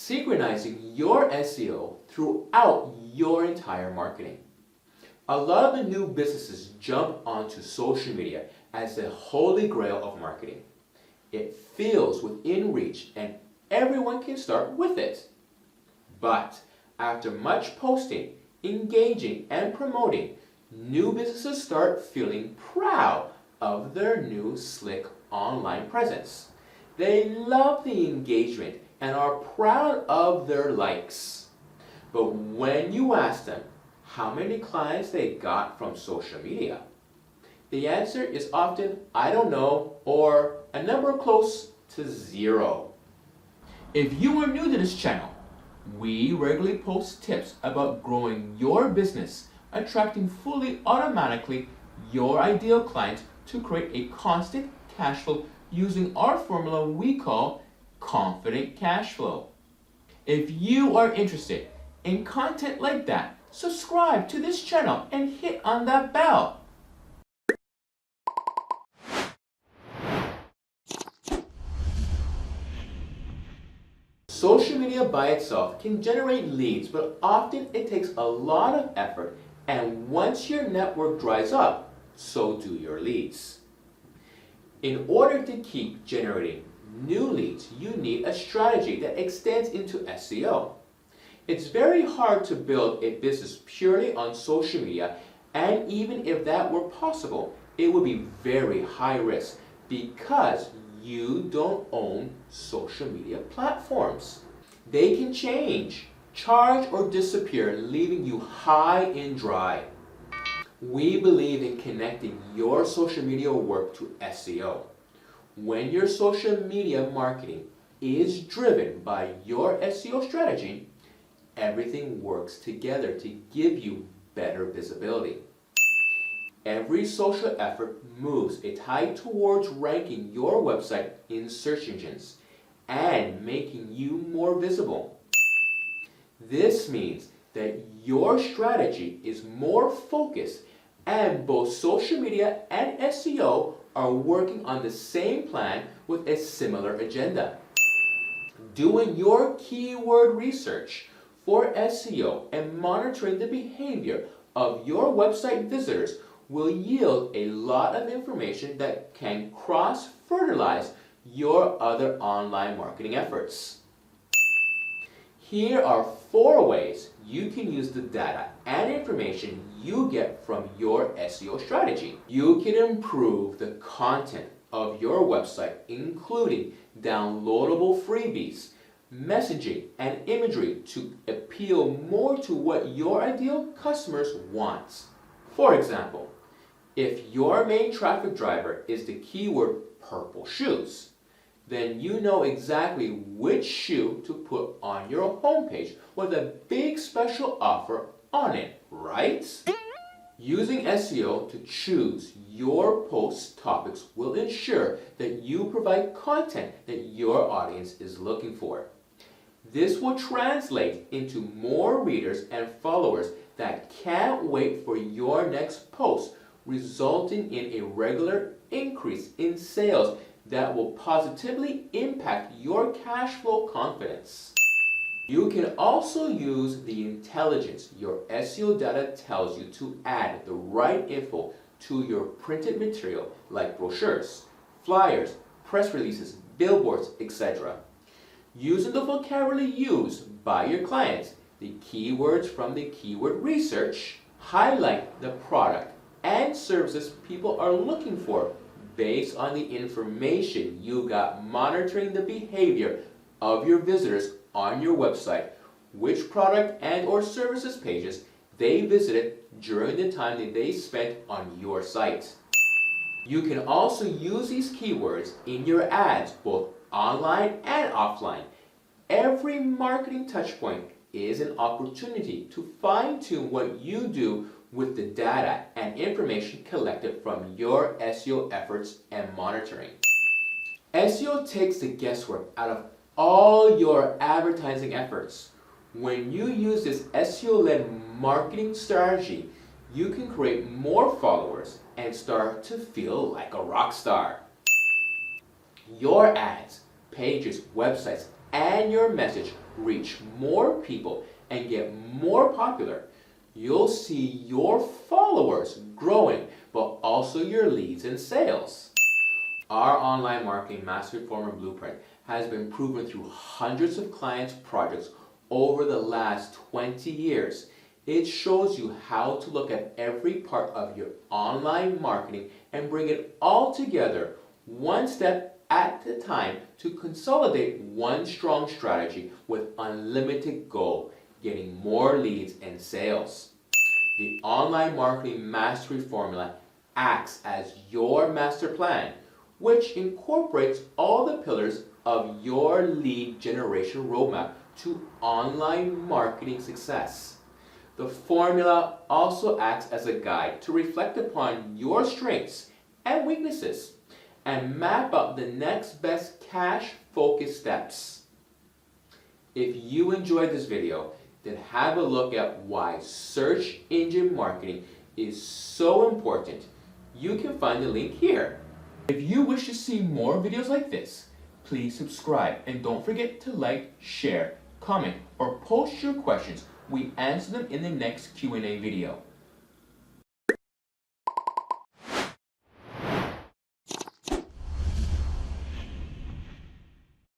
synchronizing your SEO throughout your entire marketing. A lot of the new businesses jump onto social media as the holy grail of marketing. It feels within reach and everyone can start with it. But after much posting, engaging, and promoting, new businesses start feeling proud of their new slick online presence. They love the engagement and are proud of their likes. But when you ask them how many clients they got from social media, the answer is often, I don't know, or a number close to 0. If you are new to this channel, we regularly post tips about growing your business, attracting fully automatically your ideal clients to create a constant cash flow using our formula we call confident cash flow. If you are interested in content like that, subscribe to this channel and hit on that bell. Social media by itself can generate leads, but often it takes a lot of effort, and once your network dries up, so do your leads. In order to keep generating new leads, you need a strategy that extends into SEO. It's very hard to build a business purely on social media, and even if that were possible, it would be very high risk because you don't own social media platforms. They can change, charge, or disappear, leaving you high and dry. We believe in connecting your social media work to SEO. When your social media marketing is driven by your SEO strategy, everything works together to give you better visibility. Every social effort moves a tide towards ranking your website in search engines and making you more visible. This means that your strategy is more focused, and both social media and SEO are working on the same plan with a similar agenda. Doing your keyword research for SEO and monitoring the behavior of your website visitors will yield a lot of information that can cross-fertilize your other online marketing efforts. Here are 4 ways you can use the data and information you get from your SEO strategy. You can improve the content of your website, including downloadable freebies, messaging, and imagery to appeal more to what your ideal customers want. For example, if your main traffic driver is the keyword purple shoes, then you know exactly which shoe to put on your homepage with a big special offer on it, right? Using SEO to choose your post topics will ensure that you provide content that your audience is looking for. This will translate into more readers and followers that can't wait for your next post, resulting in a regular increase in sales that will positively impact your cash flow confidence. You can also use the intelligence your SEO data tells you to add the right info to your printed material like brochures, flyers, press releases, billboards, etc. Using the vocabulary used by your clients, the keywords from the keyword research, highlight the product and services people are looking for based on the information you got monitoring the behavior of your visitors on your website, which product and or services pages they visited during the time that they spent on your site. You can also use these keywords in your ads, both online and offline. Every marketing touchpoint is an opportunity to fine-tune what you do with the data and information collected from your SEO efforts and monitoring. SEO takes the guesswork out of all your advertising efforts. When you use this SEO-led marketing strategy, you can create more followers and start to feel like a rock star. Your ads, pages, websites, and your message reach more people and get more popular, you'll see your followers growing, but also your leads and sales. Our online marketing mastery formula blueprint has been proven through hundreds of clients' projects over the last 20 years. It shows you how to look at every part of your online marketing and bring it all together, one step at a time, to consolidate one strong strategy with unlimited goal, getting more leads and sales. The online marketing mastery formula acts as your master plan, which incorporates all the pillars of your lead generation roadmap to online marketing success. The formula also acts as a guide to reflect upon your strengths and weaknesses and map out the next best cash-focused steps. If you enjoyed this video, then have a look at why search engine marketing is so important. You can find the link here. If you wish to see more videos like this, please subscribe and don't forget to like, share, comment, or post your questions. We answer them in the next Q&A video.